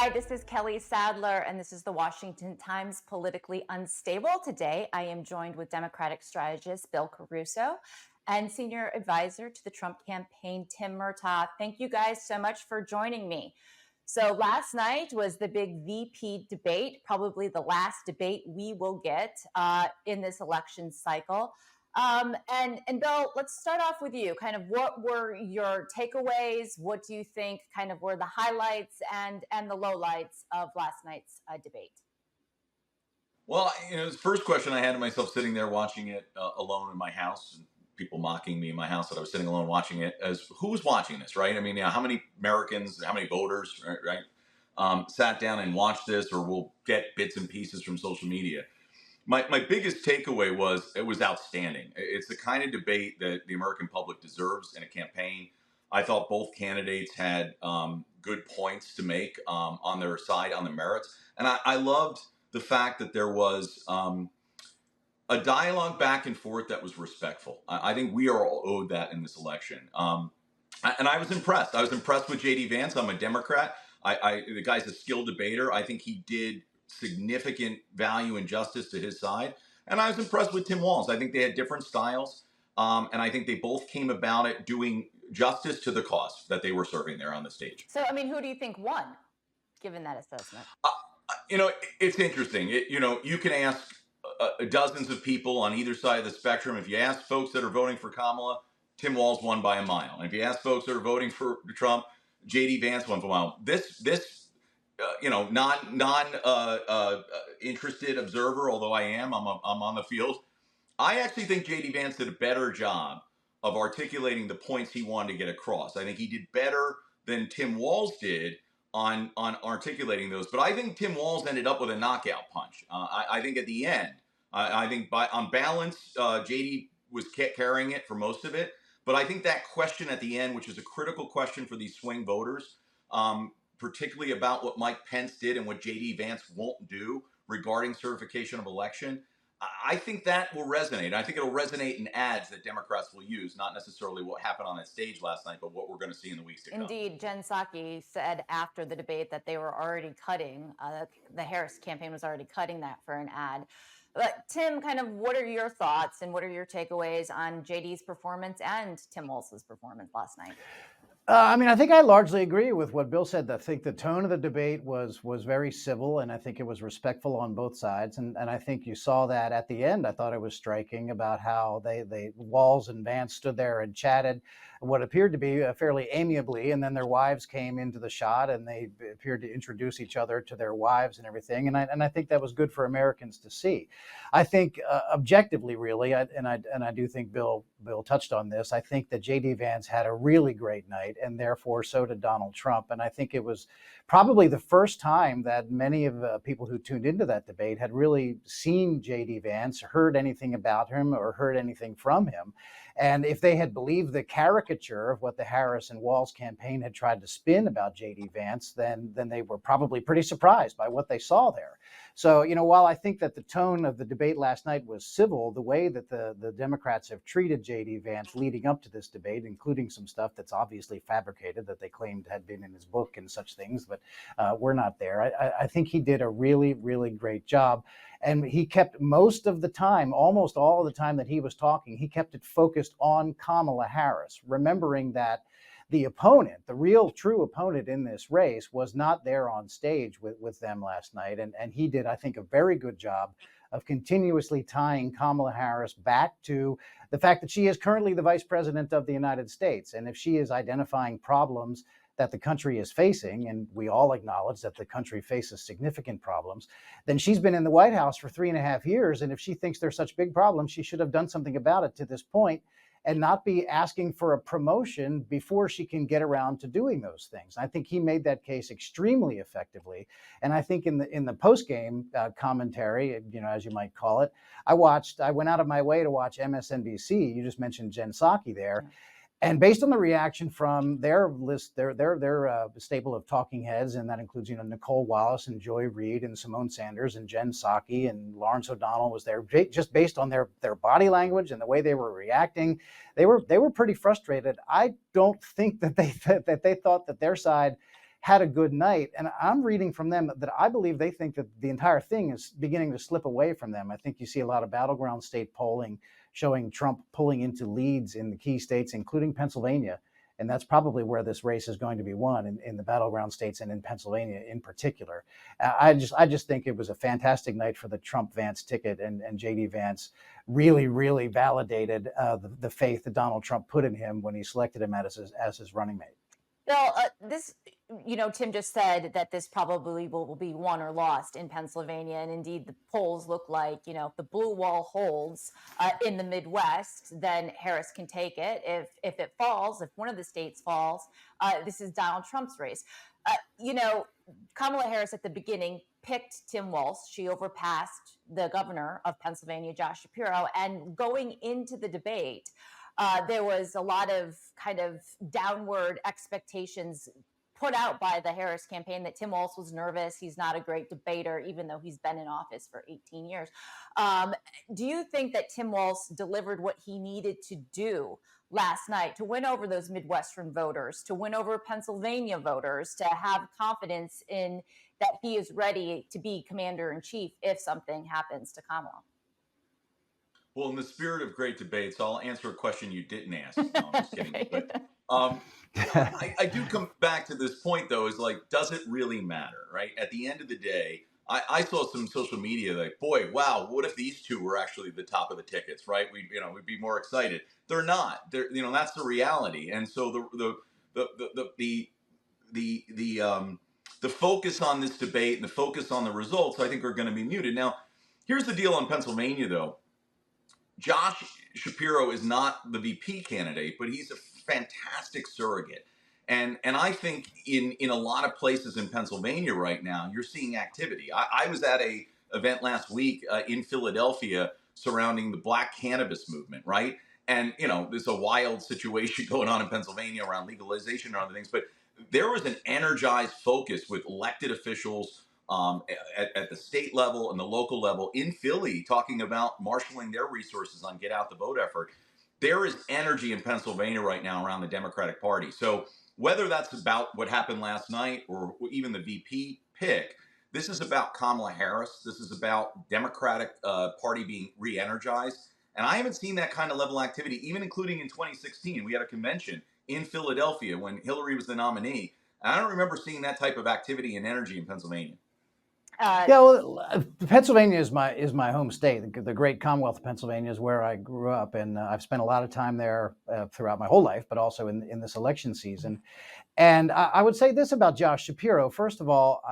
Hi, this is Kelly Sadler, and this is the Washington Times Politically Unstable. Today, I am joined with Democratic strategist Bill Caruso and senior advisor to the Trump campaign, Tim Murtaugh. Thank you guys so much for joining me. So last night was the big VP debate, probably the last debate we will get in this election cycle. And Bill, let's start off with you. Kind of what were your takeaways? What do you think kind of were the highlights and the lowlights of last night's debate? Well, the first question I had to myself sitting there watching it alone in my house, and people mocking me in my house that I was sitting alone watching it, as who was watching this, right? I mean, how many Americans, how many voters, right, sat down and watched this, or will get bits and pieces from social media? My biggest takeaway was it was outstanding. It's the kind of debate that the American public deserves in a campaign. I thought both candidates had good points to make on their side on the merits, and I loved the fact that there was a dialogue back and forth that was respectful. I think we are all owed that in this election. And I was impressed. I was impressed with J.D. Vance. I'm a Democrat. The guy's a skilled debater. I think he did significant value and justice to his side. And I was impressed with Tim Walz. I think they had different styles. And I think they both came about it doing justice to the cause that they were serving there on the stage. So, I mean, who do you think won, given that assessment? It's interesting. You can ask dozens of people on either side of the spectrum. If you ask folks that are voting for Kamala, Tim Walz won by a mile. And if you ask folks that are voting for Trump, J.D. Vance won by a mile. This interested observer, although I'm on the field. I actually think J.D. Vance did a better job of articulating the points he wanted to get across. I think he did better than Tim Walz did on articulating those. But I think Tim Walz ended up with a knockout punch. I think at the end, I think on balance, JD was carrying it for most of it. But I think that question at the end, which is a critical question for these swing voters, particularly about what Mike Pence did and what JD Vance won't do regarding certification of election, I think that will resonate. I think it'll resonate in ads that Democrats will use, not necessarily what happened on that stage last night, but what we're going to see in the weeks to come. Indeed, Jen Psaki said after the debate that they were already cutting, the Harris campaign was already cutting that for an ad. But Tim, kind of what are your thoughts and what are your takeaways on JD's performance and Tim Walz's performance last night? I think I largely agree with what Bill said. I think the tone of the debate was very civil, and I think it was respectful on both sides. And I think you saw that at the end. I thought it was striking about how they Walz and Vance stood there and chatted what appeared to be fairly amiably, and then their wives came into the shot, and they appeared to introduce each other to their wives and everything. And I think that was good for Americans to see. I think objectively, really, and I do think Bill touched on this. I think that J.D. Vance had a really great night, and therefore so did Donald Trump. And I think it was probably the first time that many of the people who tuned into that debate had really seen J.D. Vance, heard anything about him, or heard anything from him. And if they had believed the caricature of what the Harris and Walz campaign had tried to spin about J.D. Vance, then they were probably pretty surprised by what they saw there. So, while I think that the tone of the debate last night was civil, the way that the Democrats have treated J.D. Vance leading up to this debate, including some stuff that's obviously fabricated that they claimed had been in his book and such things, but we're not there. I think he did a really, really great job. And he kept most of the time, almost all of the time that he was talking, he kept it focused on Kamala Harris, remembering that the opponent, the real true opponent in this race, was not there on stage with them last night. And he did, I think, a very good job of continuously tying Kamala Harris back to the fact that she is currently the Vice President of the United States. And if she is identifying problems that the country is facing, and we all acknowledge that the country faces significant problems, then she's been in the White House for 3.5 years. And if she thinks there's such big problems, she should have done something about it to this point and not be asking for a promotion before she can get around to doing those things. I think he made that case extremely effectively. And I think in the post-game commentary, as you might call it, I went out of my way to watch MSNBC. You just mentioned Jen Psaki there. Yeah. And based on the reaction from their list, their stable of talking heads, and that includes, Nicole Wallace and Joy Reid and Simone Sanders and Jen Psaki and Lawrence O'Donnell was there, just based on their body language and the way they were reacting, they were pretty frustrated. I don't think that they thought that their side had a good night. And I'm reading from them that I believe they think that the entire thing is beginning to slip away from them. I think you see a lot of battleground state polling showing Trump pulling into leads in the key states, including Pennsylvania. And that's probably where this race is going to be won, in the battleground states and in Pennsylvania in particular. I just think it was a fantastic night for the Trump-Vance ticket, and J.D. Vance really validated the faith that Donald Trump put in him when he selected him as his running mate. Bill, Tim just said that this probably will be won or lost in Pennsylvania. And indeed, the polls look like, if the blue wall holds in the Midwest, then Harris can take it. If it falls, if one of the states falls, this is Donald Trump's race. Kamala Harris at the beginning picked Tim Walz. She overpassed the governor of Pennsylvania, Josh Shapiro. And going into the debate, there was a lot of kind of downward expectations put out by the Harris campaign that Tim Walz was nervous. He's not a great debater, even though he's been in office for 18 years. Do you think that Tim Walz delivered what he needed to do last night to win over those Midwestern voters, to win over Pennsylvania voters, to have confidence in that he is ready to be commander in chief if something happens to Kamala? Well, in the spirit of great debates, I'll answer a question you didn't ask. No, I'm just kidding. Okay. But I do come back to this point, though, is like, does it really matter, right? At the end of the day, I saw some social media like, boy, wow, what if these two were actually the top of the tickets, right? We'd be more excited. They're not. That's the reality. And so the focus on this debate and the focus on the results, I think, are going to be muted. Now, here's the deal on Pennsylvania, though. Josh Shapiro is not the VP candidate, but he's a fantastic surrogate. And I think in a lot of places in Pennsylvania right now, you're seeing activity. I was at a event last week in Philadelphia surrounding the Black cannabis movement, right? And, there's a wild situation going on in Pennsylvania around legalization and other things. But there was an energized focus with elected officials at the state level and the local level in Philly, talking about marshaling their resources on get out the vote effort. There is energy in Pennsylvania right now around the Democratic Party. So whether that's about what happened last night or even the VP pick, this is about Kamala Harris. This is about Democratic Party being re-energized. And I haven't seen that kind of level of activity, even including in 2016. We had a convention in Philadelphia when Hillary was the nominee. And I don't remember seeing that type of activity and energy in Pennsylvania. Pennsylvania is my home state. The great Commonwealth of Pennsylvania is where I grew up, and I've spent a lot of time there throughout my whole life, but also in this election season. And I would say this about Josh Shapiro. First of all,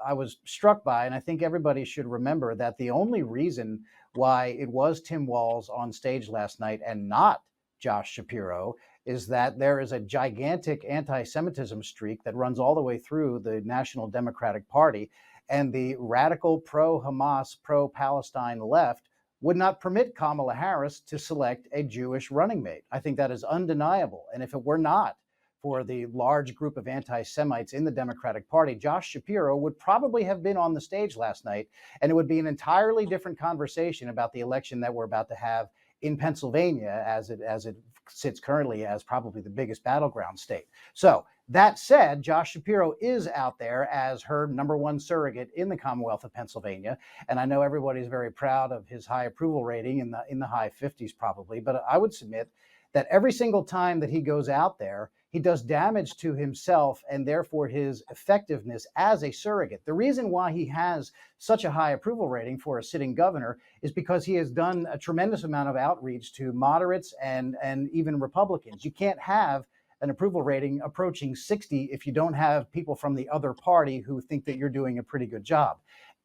I was struck by, and I think everybody should remember, that the only reason why it was Tim Walz on stage last night and not Josh Shapiro is that there is a gigantic anti-Semitism streak that runs all the way through the National Democratic Party. And the radical pro-Hamas, pro-Palestine left would not permit Kamala Harris to select a Jewish running mate. I think that is undeniable. And if it were not for the large group of anti-Semites in the Democratic Party, Josh Shapiro would probably have been on the stage last night, and it would be an entirely different conversation about the election that we're about to have in Pennsylvania as it sits currently as probably the biggest battleground state. So that said, Josh Shapiro is out there as her number one surrogate in the Commonwealth of Pennsylvania. And I know everybody's very proud of his high approval rating in the high 50s probably, but I would submit that every single time that he goes out there, he does damage to himself and therefore his effectiveness as a surrogate. The reason why he has such a high approval rating for a sitting governor is because he has done a tremendous amount of outreach to moderates and even Republicans. You can't have an approval rating approaching 60 if you don't have people from the other party who think that you're doing a pretty good job.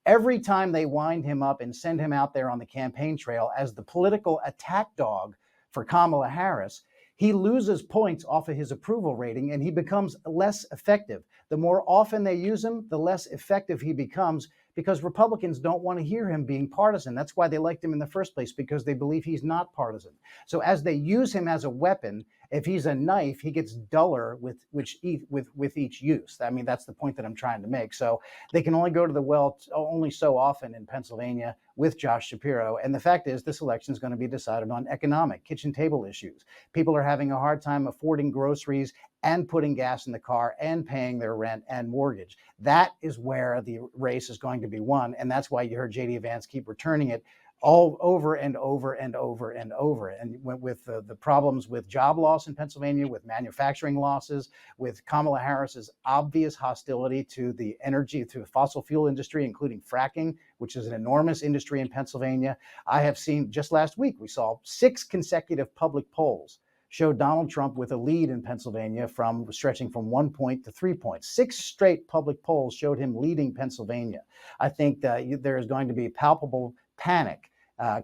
Every time they wind him up and send him out there on the campaign trail as the political attack dog for Kamala Harris, he loses points off of his approval rating and he becomes less effective. The more often they use him, the less effective he becomes, because Republicans don't want to hear him being partisan. That's why they liked him in the first place, because they believe he's not partisan. So as they use him as a weapon If he's a knife, he gets duller with each use. I mean, that's the point that I'm trying to make. So they can only go to the well only so often in Pennsylvania with Josh Shapiro. And the fact is, this election is going to be decided on economic kitchen table issues. People are having a hard time affording groceries and putting gas in the car and paying their rent and mortgage. That is where the race is going to be won. And that's why you heard J.D. Vance keep returning it all over and over and over and over. And with the problems with job loss in Pennsylvania, with manufacturing losses, with Kamala Harris's obvious hostility to the energy, to the fossil fuel industry, including fracking, which is an enormous industry in Pennsylvania. I have seen, just last week, we saw 6 consecutive public polls showed Donald Trump with a lead in Pennsylvania from stretching from 1 point to 3 points. 6 straight public polls showed him leading Pennsylvania. I think that there is going to be palpable panic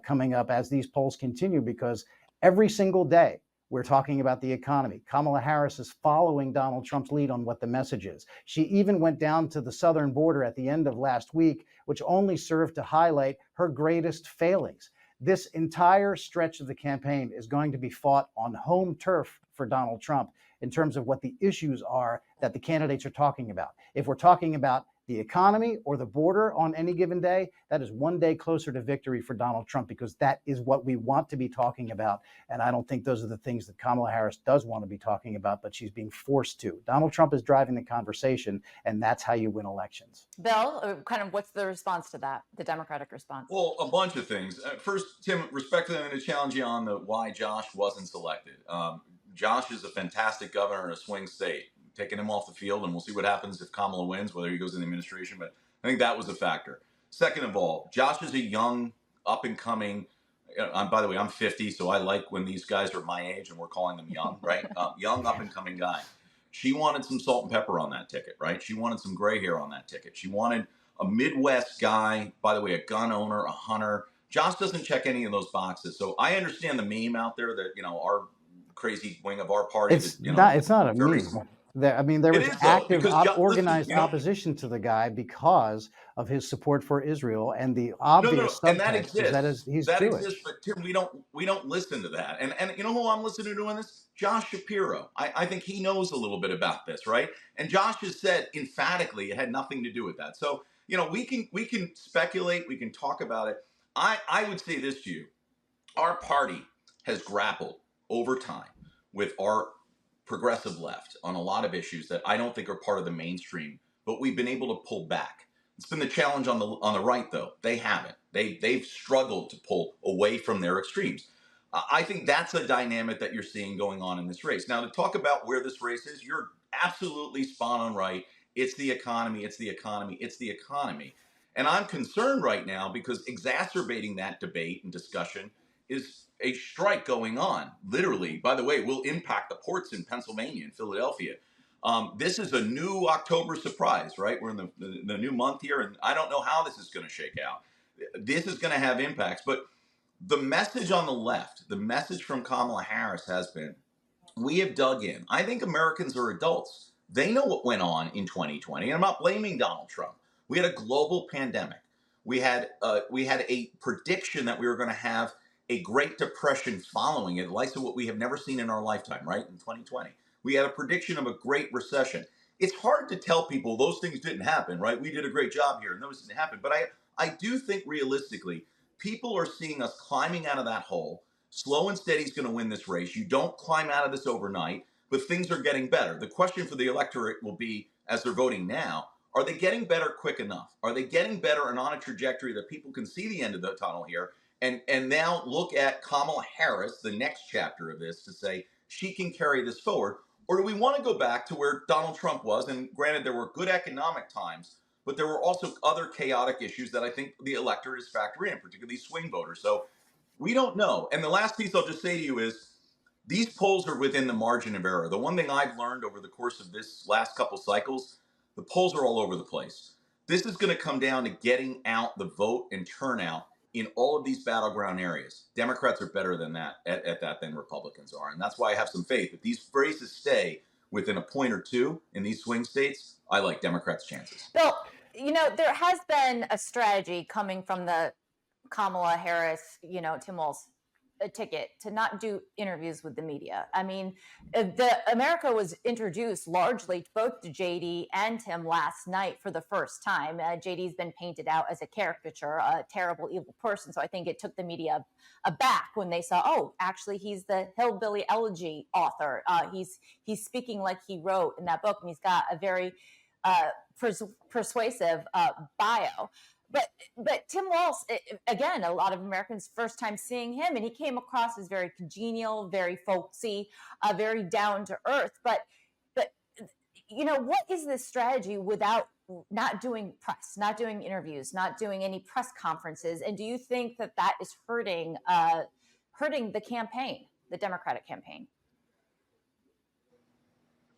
coming up as these polls continue, because every single day we're talking about the economy. Kamala Harris is following Donald Trump's lead on what the message is. She even went down to the southern border at the end of last week, which only served to highlight her greatest failings. This entire stretch of the campaign is going to be fought on home turf for Donald Trump in terms of what the issues are that the candidates are talking about. If we're talking about the economy or the border on any given day, that is one day closer to victory for Donald Trump, because that is what we want to be talking about. And I don't think those are the things that Kamala Harris does want to be talking about, but she's being forced to. Donald Trump is driving the conversation, and that's how you win elections. Bill, kind of what's the response to that, the Democratic response? Well, a bunch of things. First, Tim, respectfully, I'm going to challenge you on the why Josh wasn't selected. Josh is a fantastic governor in a swing state. Taking him off the field, and we'll see what happens if Kamala wins, whether he goes in the administration. But I think that was a factor. Second of all, Josh is a young, up-and-coming, by the way, I'm 50, so I like when these guys are my age and we're calling them young, right? Young, up-and-coming guy. She wanted some salt and pepper on that ticket, right? She wanted some gray hair on that ticket. She wanted a Midwest guy, by the way, a gun owner, a hunter. Josh doesn't check any of those boxes. So I understand the meme out there that, our crazy wing of our party. It's not a meme. There was active, organized opposition to the guy because of his support for Israel and the obvious subtext is that he's Jewish. Exists, but Tim, we don't listen to that. And you know who I'm listening to on this? Josh Shapiro. I think he knows a little bit about this, right? And Josh has said emphatically it had nothing to do with that. So we can speculate, we can talk about it. I would say this to you: our party has grappled over time with our progressive left on a lot of issues that I don't think are part of the mainstream, but we've been able to pull back. It's been the challenge on the right, though. They haven't. They've struggled to pull away from their extremes. I think that's a dynamic that you're seeing going on in this race. Now, to talk about where this race is, you're absolutely spot on right. It's the economy. It's the economy. It's the economy. And I'm concerned right now because exacerbating that debate and discussion is a strike going on, literally. By the way, will impact the ports in Pennsylvania and Philadelphia. This is a new October surprise, right? We're in the new month here, and I don't know how this is going to shake out. This is going to have impacts. But the message on the left, the message from Kamala Harris has been, we have dug in. I think Americans are adults. They know what went on in 2020, and I'm not blaming Donald Trump. We had a global pandemic. We had a prediction that we were going to have a Great Depression following it, like what we have never seen in our lifetime, right? In 2020, we had a prediction of a Great Recession. It's hard to tell people those things didn't happen, right? We did a great job here and those didn't happen. But I do think realistically, people are seeing us climbing out of that hole. Slow and steady is going to win this race. You don't climb out of this overnight, but things are getting better. The question for the electorate will be, as they're voting now, are they getting better quick enough? Are they getting better and on a trajectory that people can see the end of the tunnel here? And now look at Kamala Harris, the next chapter of this, to say she can carry this forward. Or do we want to go back to where Donald Trump was? And granted, there were good economic times, but there were also other chaotic issues that I think the electorate is factoring in, particularly swing voters. So we don't know. And the last piece I'll just say to you is these polls are within the margin of error. The one thing I've learned over the course of this last couple cycles, the polls are all over the place. This is going to come down to getting out the vote and turnout in all of these battleground areas. Democrats are better than that at that than Republicans are. And that's why I have some faith. If these races stay within a point or two in these swing states, I like Democrats' chances. Bill, there has been a strategy coming from the Kamala Harris, Tim Walz a ticket to not do interviews with the media. I mean, America was introduced largely both to JD and Tim last night for the first time. JD's been painted out as a caricature, a terrible, evil person. So I think it took the media aback when they saw, oh, actually, he's the Hillbilly Elegy author. He's speaking like he wrote in that book, and he's got a very persuasive bio. But Tim Walz, again, a lot of Americans first time seeing him, and he came across as very congenial, very folksy, very down to earth. But what is this strategy without not doing press, not doing interviews, not doing any press conferences? And do you think that is hurting the campaign, the Democratic campaign?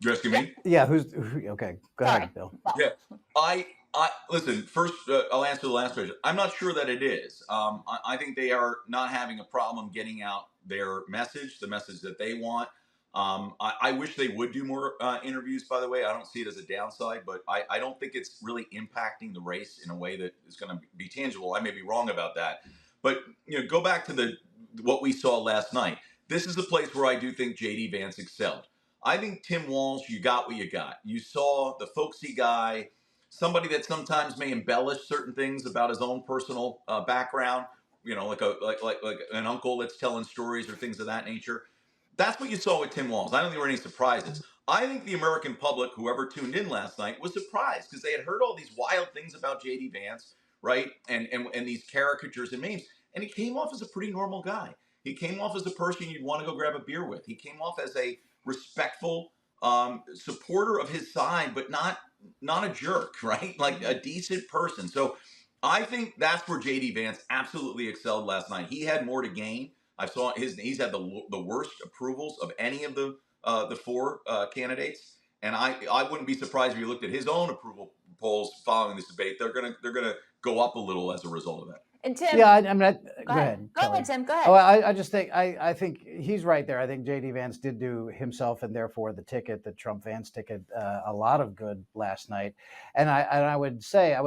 You're asking me? Yeah. Okay. Go ahead, Bill. Yeah. I listen. First, I'll answer the last question. I'm not sure that it is. I think they are not having a problem getting out their message, the message that they want. I wish they would do more interviews, by the way. I don't see it as a downside, but I don't think it's really impacting the race in a way that is going to be tangible. I may be wrong about that. But go back to what we saw last night. This is a place where I do think JD Vance excelled. I think Tim Walz, you got what you got. You saw the folksy guy, somebody that sometimes may embellish certain things about his own personal background, like an uncle that's telling stories or things of that nature. That's what you saw with Tim Walz. I don't think there were any surprises. I think the American public, whoever tuned in last night, was surprised because they had heard all these wild things about JD Vance, right? And these caricatures and memes. And he came off as a pretty normal guy. He came off as a person you'd want to go grab a beer with. He came off as a respectful supporter of his side, but not a jerk, right? Like a decent person. So I think that's where JD Vance absolutely excelled last night. He had more to gain. I saw he's had the worst approvals of any of the four candidates, and I wouldn't be surprised if you looked at his own approval polls following this debate. They're gonna go up a little as a result of that. And Tim, yeah, I mean, go ahead. Go ahead, Tim. Go ahead. Oh, I just think I think he's right there. I think JD Vance did do himself and therefore the Trump Vance ticket, a lot of good last night. And I would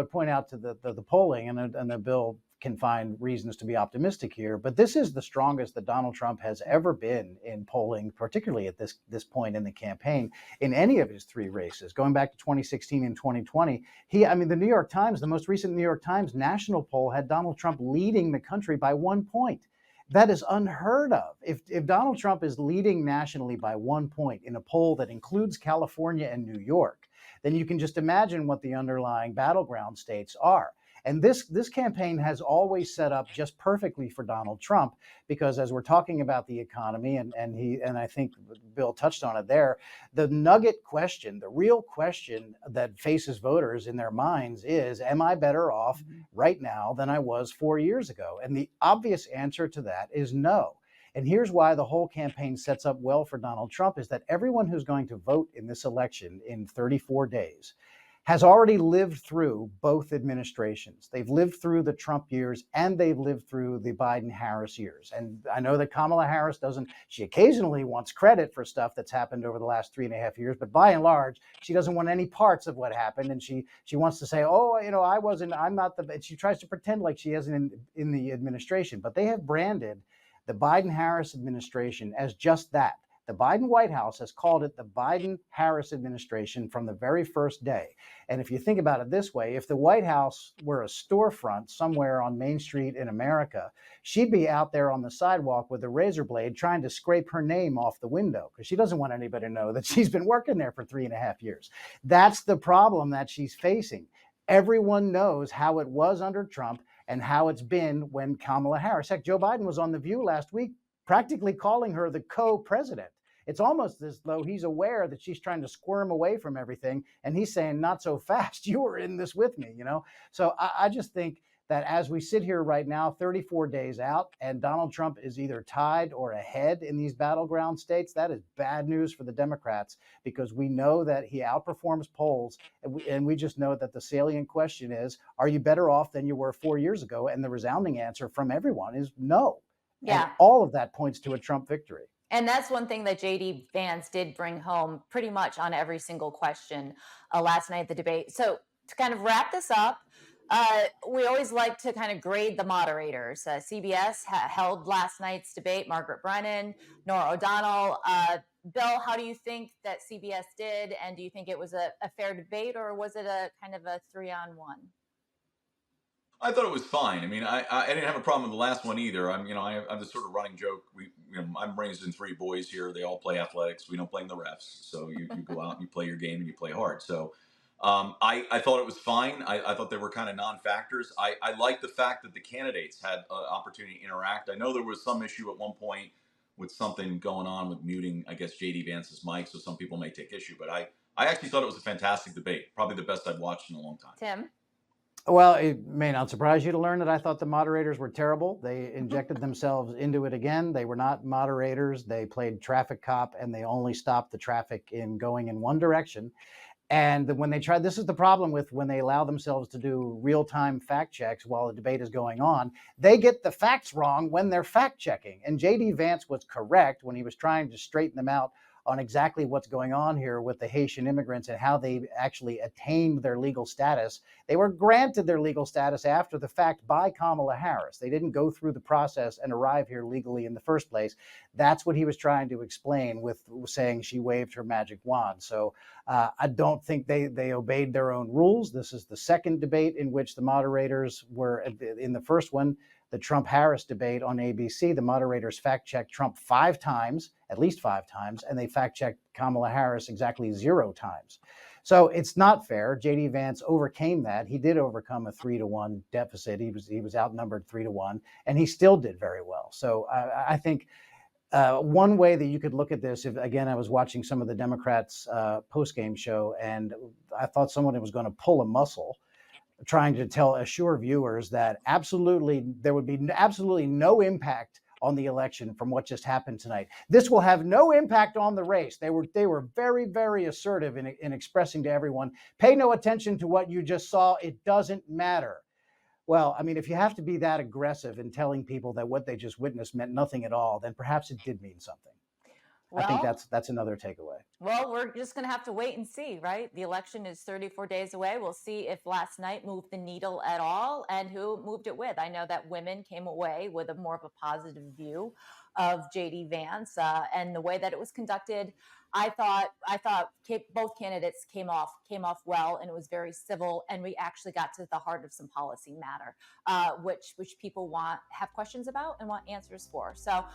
point out to the polling, and the Bill can find reasons to be optimistic here, but this is the strongest that Donald Trump has ever been in polling, particularly at this point in the campaign, in any of his three races. Going back to 2016 and 2020, the New York Times, the most recent New York Times national poll had Donald Trump leading the country by 1 point. That is unheard of. If Donald Trump is leading nationally by 1 point in a poll that includes California and New York, then you can just imagine what the underlying battleground states are. And this campaign has always set up just perfectly for Donald Trump, because as we're talking about the economy, and I think Bill touched on it there, the nugget question, the real question that faces voters in their minds is, am I better off right now than I was 4 years ago? And the obvious answer to that is no. And here's why the whole campaign sets up well for Donald Trump is that everyone who's going to vote in this election in 34 days has already lived through both administrations. They've lived through the Trump years and they've lived through the Biden-Harris years. And I know that Kamala Harris she occasionally wants credit for stuff that's happened over the last 3.5 years, but by and large, she doesn't want any parts of what happened. And she wants to say, I'm not she tries to pretend like she isn't in the administration, but they have branded the Biden-Harris administration as just that. The Biden White House has called it the Biden-Harris administration from the very first day. And if you think about it this way, if the White House were a storefront somewhere on Main Street in America, she'd be out there on the sidewalk with a razor blade trying to scrape her name off the window because she doesn't want anybody to know that she's been working there for 3.5 years. That's the problem that she's facing. Everyone knows how it was under Trump and how it's been when Kamala Harris. Heck, Joe Biden was on The View last week practically calling her the co-president. It's almost as though he's aware that she's trying to squirm away from everything. And he's saying, not so fast, you were in this with me, So I just think that as we sit here right now, 34 days out, and Donald Trump is either tied or ahead in these battleground states, that is bad news for the Democrats, because we know that he outperforms polls. And we just know that the salient question is, are you better off than you were 4 years ago? And the resounding answer from everyone is no. Yeah. And all of that points to a Trump victory. And that's one thing that JD Vance did bring home pretty much on every single question last night at the debate. So to kind of wrap this up, We always like to kind of grade the moderators. CBS held last night's debate, Margaret Brennan, Norah O'Donnell. Bill, how do you think that CBS did? And do you think it was a fair debate, or was it a kind of a 3-on-1? I thought it was fine. I mean, I didn't have a problem with the last one either. I'm the sort of running joke. I'm raised in 3 boys here. They all play athletics. We don't blame the refs. So you go out and you play your game and you play hard. So I thought it was fine. I thought they were kind of non-factors. I like the fact that the candidates had an opportunity to interact. I know there was some issue at one point with something going on with muting, I guess, JD Vance's mic. So some people may take issue, but I actually thought it was a fantastic debate. Probably the best I've watched in a long time. Tim? Well, it may not surprise you to learn that I thought the moderators were terrible. They injected themselves into it again. They were not moderators. They played traffic cop, and they only stopped the traffic in going in one direction. And when they tried, this is the problem with when they allow themselves to do real-time fact checks while the debate is going on, they get the facts wrong when they're fact checking. And JD Vance was correct when he was trying to straighten them out on exactly what's going on here with the Haitian immigrants and how they actually attained their legal status. They were granted their legal status after the fact by Kamala Harris. They didn't go through the process and arrive here legally in the first place. That's what he was trying to explain with saying she waved her magic wand. So I don't think they obeyed their own rules. This is the second debate in which the moderators were, in the first one, the Trump-Harris debate on ABC, the moderators fact-checked Trump 5 times, at least 5 times, and they fact-checked Kamala Harris exactly 0 times. So it's not fair. JD Vance overcame that. He did overcome a 3-to-1 deficit. He was outnumbered 3-to-1, and he still did very well. So I think one way that you could look at this, if again, I was watching some of the Democrats' post-game show, and I thought someone was going to pull a muscle, trying to assure viewers that there would be absolutely no impact on the election from what just happened tonight. This will have no impact on the race. They were very, very assertive in expressing to everyone, pay no attention to what you just saw. It doesn't matter. Well, I mean, if you have to be that aggressive in telling people that what they just witnessed meant nothing at all, then perhaps it did mean something. Well, I think that's another takeaway. Well, we're just going to have to wait and see, right? The election is 34 days away. We'll see if last night moved the needle at all and who moved it with. I know that women came away with a more of a positive view of JD Vance and the way that it was conducted. I thought both candidates came off well, and it was very civil, and we actually got to the heart of some policy matter, which people have questions about and want answers for. So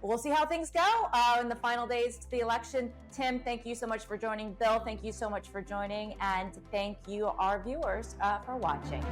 we'll see how things go in the final days to the election. Tim, thank you so much for joining. Bill, thank you so much for joining. And thank you, our viewers, for watching.